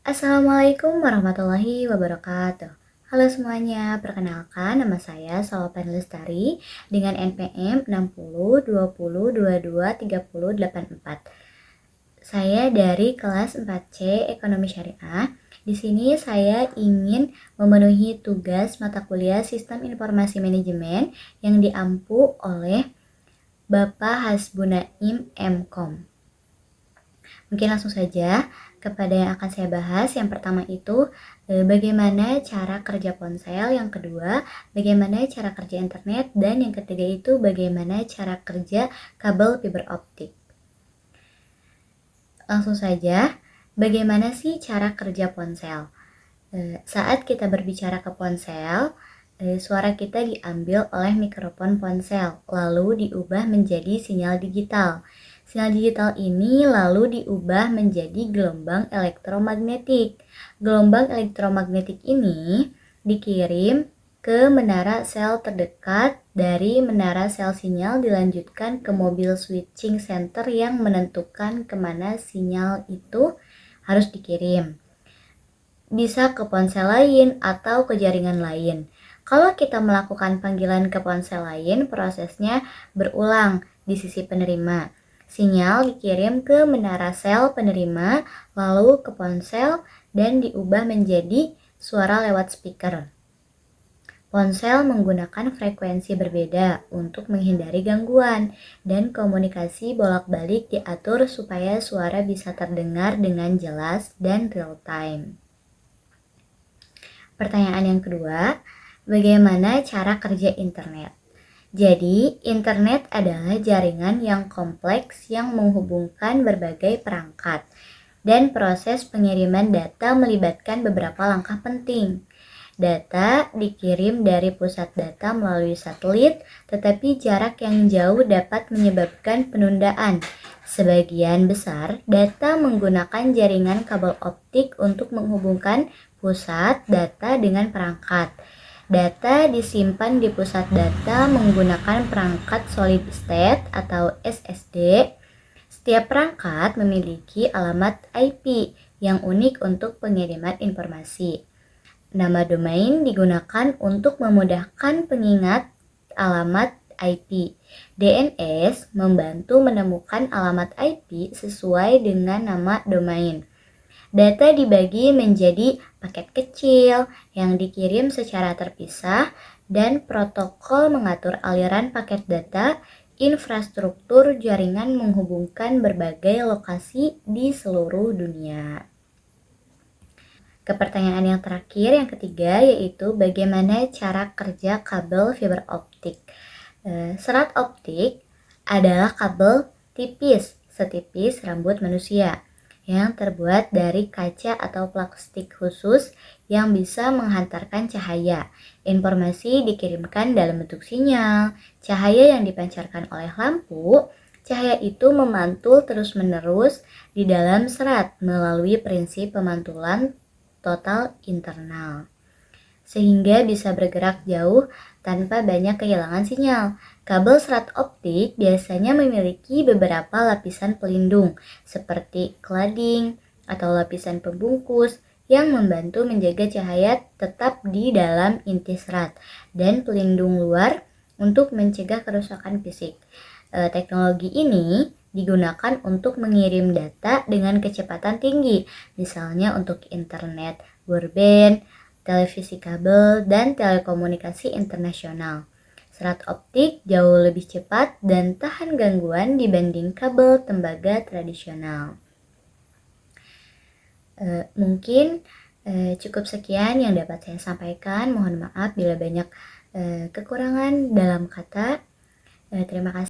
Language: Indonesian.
Assalamualaikum warahmatullahi wabarakatuh. Halo semuanya, perkenalkan nama saya Salwapan Lestari dengan NPM 602020223084. Saya dari kelas 4C Ekonomi Syariah. Di sini saya ingin memenuhi tugas mata kuliah Sistem Informasi Manajemen yang diampu oleh Bapak Hasbunaim MKom. Mungkin langsung saja kepada yang akan saya bahas. Yang pertama itu bagaimana cara kerja ponsel, yang kedua bagaimana cara kerja internet, dan yang ketiga itu bagaimana cara kerja kabel fiber optik. Langsung saja, bagaimana sih cara kerja ponsel? Saat kita berbicara ke ponsel, suara kita diambil oleh mikrofon ponsel, lalu diubah menjadi sinyal digital. Sinyal digital ini lalu diubah menjadi gelombang elektromagnetik. Gelombang elektromagnetik ini dikirim ke menara sel terdekat, dari menara sel sinyal dilanjutkan ke mobil switching center yang menentukan kemana sinyal itu harus dikirim. Bisa ke ponsel lain atau ke jaringan lain. Kalau kita melakukan panggilan ke ponsel lain, prosesnya berulang di sisi penerima. Sinyal dikirim ke menara sel penerima, lalu ke ponsel, dan diubah menjadi suara lewat speaker. Ponsel menggunakan frekuensi berbeda untuk menghindari gangguan, dan komunikasi bolak-balik diatur supaya suara bisa terdengar dengan jelas dan real time. Pertanyaan yang kedua, bagaimana cara kerja internet? Jadi, internet adalah jaringan yang kompleks yang menghubungkan berbagai perangkat, dan proses pengiriman data melibatkan beberapa langkah penting. Data dikirim dari pusat data melalui satelit, tetapi jarak yang jauh dapat menyebabkan penundaan. Sebagian besar data menggunakan jaringan kabel optik untuk menghubungkan pusat data dengan perangkat. Data disimpan di pusat data menggunakan perangkat solid state atau SSD. Setiap perangkat memiliki alamat IP yang unik untuk pengiriman informasi. Nama domain digunakan untuk memudahkan pengingat alamat IP. DNS membantu menemukan alamat IP sesuai dengan nama domain. Data dibagi menjadi paket kecil yang dikirim secara terpisah, dan protokol mengatur aliran paket data. Infrastruktur jaringan menghubungkan berbagai lokasi di seluruh dunia. Ke pertanyaan yang terakhir, yang ketiga, yaitu bagaimana cara kerja kabel fiber optik. Serat optik adalah kabel tipis, setipis rambut manusia, yang terbuat dari kaca atau plastik khusus yang bisa menghantarkan cahaya. Informasi dikirimkan dalam bentuk sinyal. Cahaya yang dipancarkan oleh lampu, cahaya itu memantul terus-menerus di dalam serat melalui prinsip pemantulan total internal, sehingga bisa bergerak jauh tanpa banyak kehilangan sinyal. Kabel serat optik biasanya memiliki beberapa lapisan pelindung seperti cladding atau lapisan pembungkus yang membantu menjaga cahaya tetap di dalam inti serat, dan pelindung luar untuk mencegah kerusakan fisik. Teknologi ini digunakan untuk mengirim data dengan kecepatan tinggi, misalnya untuk internet broadband, televisi kabel, dan telekomunikasi internasional. Serat optik jauh lebih cepat dan tahan gangguan dibanding kabel tembaga tradisional. Mungkin cukup sekian yang dapat saya sampaikan. Mohon maaf bila banyak kekurangan dalam kata. Terima kasih.